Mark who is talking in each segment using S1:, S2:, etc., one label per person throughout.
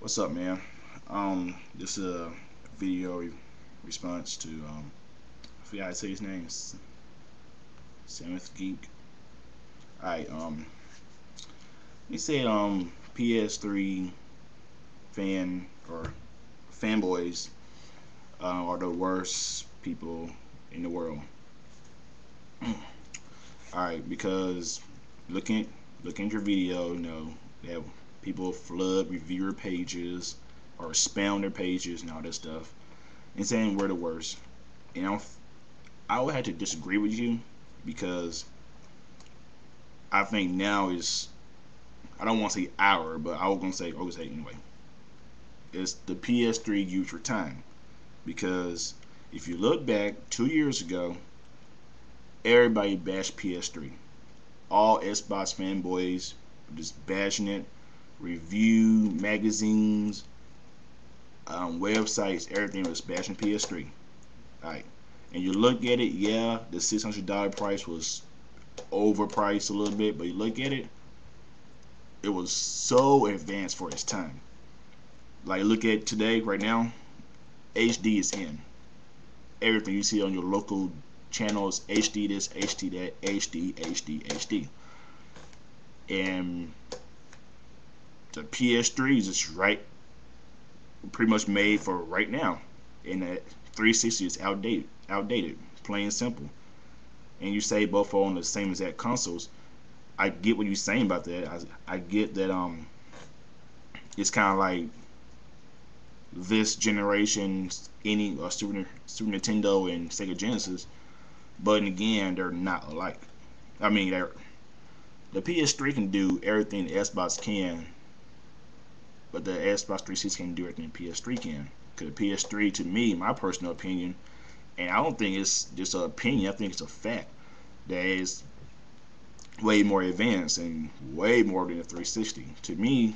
S1: What's up, man? This is a video response to I forgot how to say his name. Seventh Geek. Alright, he said PS3 fan or fanboys are the worst people in the world. Alright, because looking at your video, you know that people flood reviewer pages or spam their pages and all that stuff and saying we're the worst. And I would have to disagree with you because I think now is, I don't want to say our, but I was going to say anyway, it's the PS3 youth for time. Because if you look back 2 years ago, everybody bashed PS3. All Xbox fanboys were just bashing it. Review magazines, websites, everything was bashing PS3. Alright, and you look at it, yeah, the $600 price was overpriced a little bit, but you look at it, it was so advanced for its time. Like, look at today, right now, HD is in. Everything you see on your local channels, HD this, HD that, HD. And the PS3 is just pretty much made for right now, and that 360 is outdated, plain and simple. And you say both are on the same exact consoles. I get what you're saying about that. I get that it's kind of like this generation's Super Nintendo and Sega Genesis, but again, they're not alike. I mean, the PS3 can do everything the Xbox can, but the Xbox 360 can do everything the PS3 can. Because the PS3, to me, my personal opinion, and I don't think it's just an opinion, I think it's a fact, that is way more advanced and way more than the 360. To me,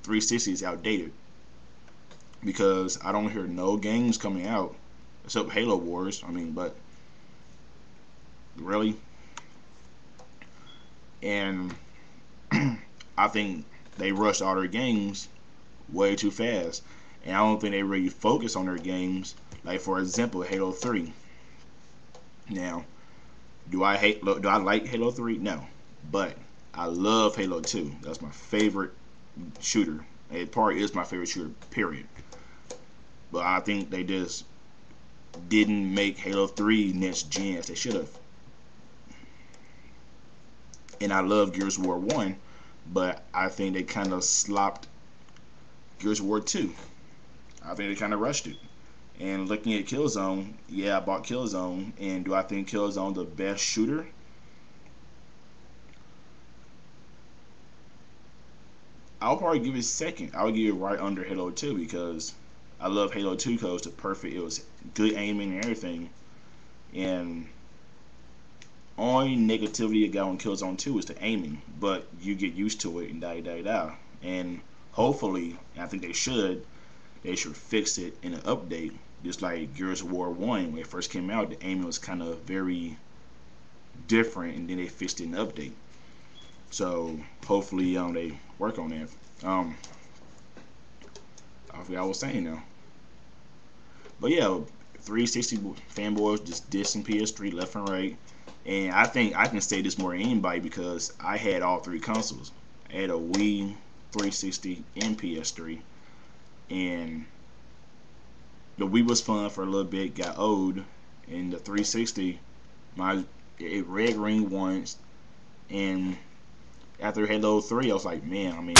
S1: 360 is outdated because I don't hear no games coming out except Halo Wars. I mean, but really, and I think they rushed all their games way too fast, and I don't think they really focus on their games. Like, for example, Halo 3. Now, do I like Halo 3? No, but I love Halo 2. That's my favorite shooter. It probably is my favorite shooter, period. But I think they just didn't make Halo 3 next gen as they should have. And I love Gears of War 1, but I think they kind of slopped Gears of War 2. I think they kind of rushed it. And looking at Killzone, yeah, I bought Killzone, and do I think Killzone the best shooter? I'll probably give it second. I would give it right under Halo 2 because I love Halo 2 because it was good aiming and everything. And only negativity I got on Killzone 2 is the aiming, but you get used to it and da. And hopefully, I think they should fix it in an update. Just like Gears of War 1, when it first came out, the aiming was kind of very different, and then they fixed it in the update. So hopefully they work on that. I forgot what I was saying now. But yeah, 360 fanboys just dissing PS3 left and right. And I think I can say this more than anybody because I had all three consoles. I had a Wii, 360, and PS3. And the Wii was fun for a little bit, got old. And the 360, it red ring once. And after Halo 3, I was like, man, I mean,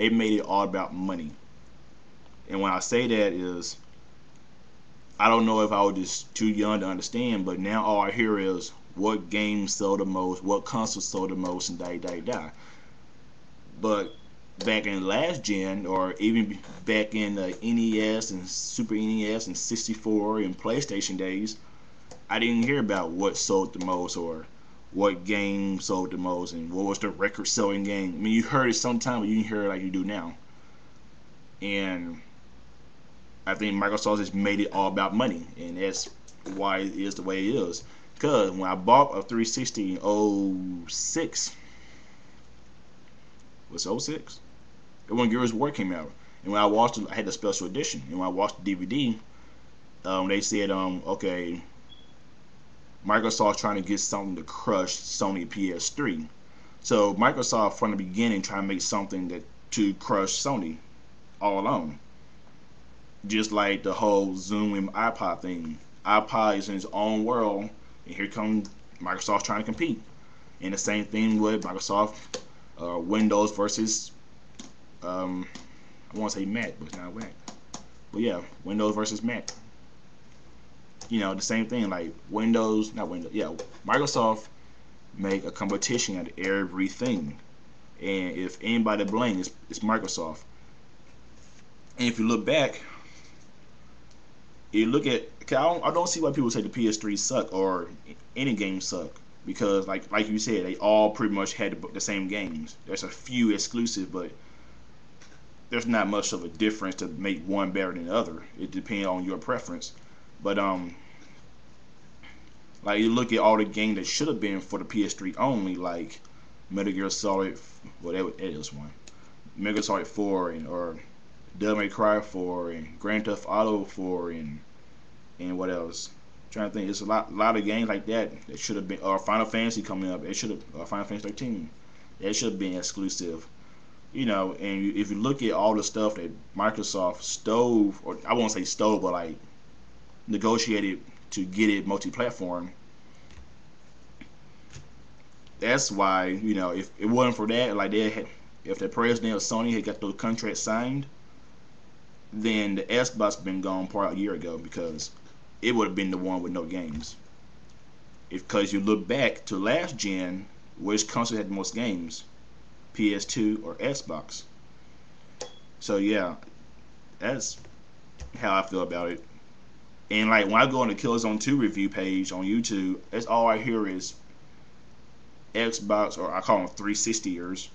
S1: they made it all about money. And when I say that is, I don't know if I was just too young to understand, but now all I hear is what games sold the most, what consoles sold the most, and da. But back in last gen, or even back in the NES and Super NES and 64 and PlayStation days, I didn't hear about what sold the most or what game sold the most and what was the record selling game. I mean, you heard it sometime, but you didn't hear it like you do now. And I think Microsoft has made it all about money, and that's why it is the way it is. Because when I bought a 360 in 06, was it 06? It when Gears of War came out. And when I watched it, I had the special edition. And when I watched the DVD, they said, okay, Microsoft's trying to get something to crush Sony PS3. So Microsoft, from the beginning, trying to make something that to crush Sony all alone. Just like the whole Zoom and iPod thing. iPod is in its own world, and here comes Microsoft trying to compete. And the same thing with Microsoft Windows versus I want to say Mac, but it's not Mac. But yeah, Windows versus Mac. You know, the same thing. Like Windows, not Windows. Yeah, Microsoft make a competition at everything, and if anybody to blame, it's Microsoft. And if you look back, you look at, I don't see why people say the PS3 suck or any games suck, because like you said, they all pretty much had the same games. There's a few exclusive, but there's not much of a difference to make one better than the other. It depends on your preference. But like you look at all the games that should have been for the PS3 only, like Metal Gear Solid, whatever it is one, Metal Gear Solid 4 or Devil May Cry 4 and Grand Theft Auto 4 and what else? I'm trying to think, there's a lot of games like that that should have been, or Final Fantasy coming up. It should have, Final Fantasy 13. That should have been exclusive. You know, and if you look at all the stuff that Microsoft stole, or I won't say stole, but like negotiated to get it multi-platform, that's why, you know, if it wasn't for that, like if the president of Sony had got those contracts signed, then the Xbox been gone probably a year ago, because it would have been the one with no games. Because you look back to last gen, which console had the most games? PS2 or Xbox. So yeah, that's how I feel about it. And like when I go on the Killzone 2 review page on YouTube, that's all I hear is Xbox, or I call them 360ers.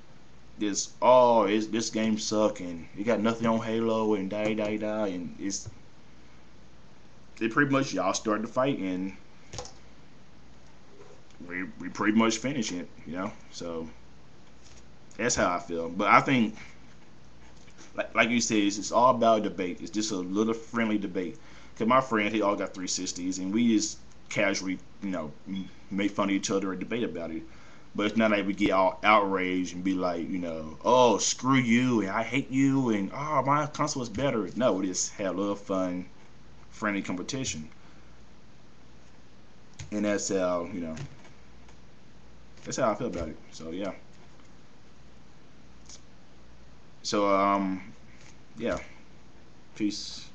S1: This game suck and you got nothing on Halo and and they pretty much y'all started the fight and we pretty much finish it, you know. So that's how I feel. But I think, like you said, it's all about debate. It's just a little friendly debate. Cause my friends, they all got 360s, and we just casually, you know, make fun of each other and debate about it. But it's not like we get all outraged and be like, you know, oh, screw you and I hate you and oh, my console is better. No, we just have a little fun, friendly competition, and that's how, you know, that's how I feel about it. So yeah. So yeah, peace.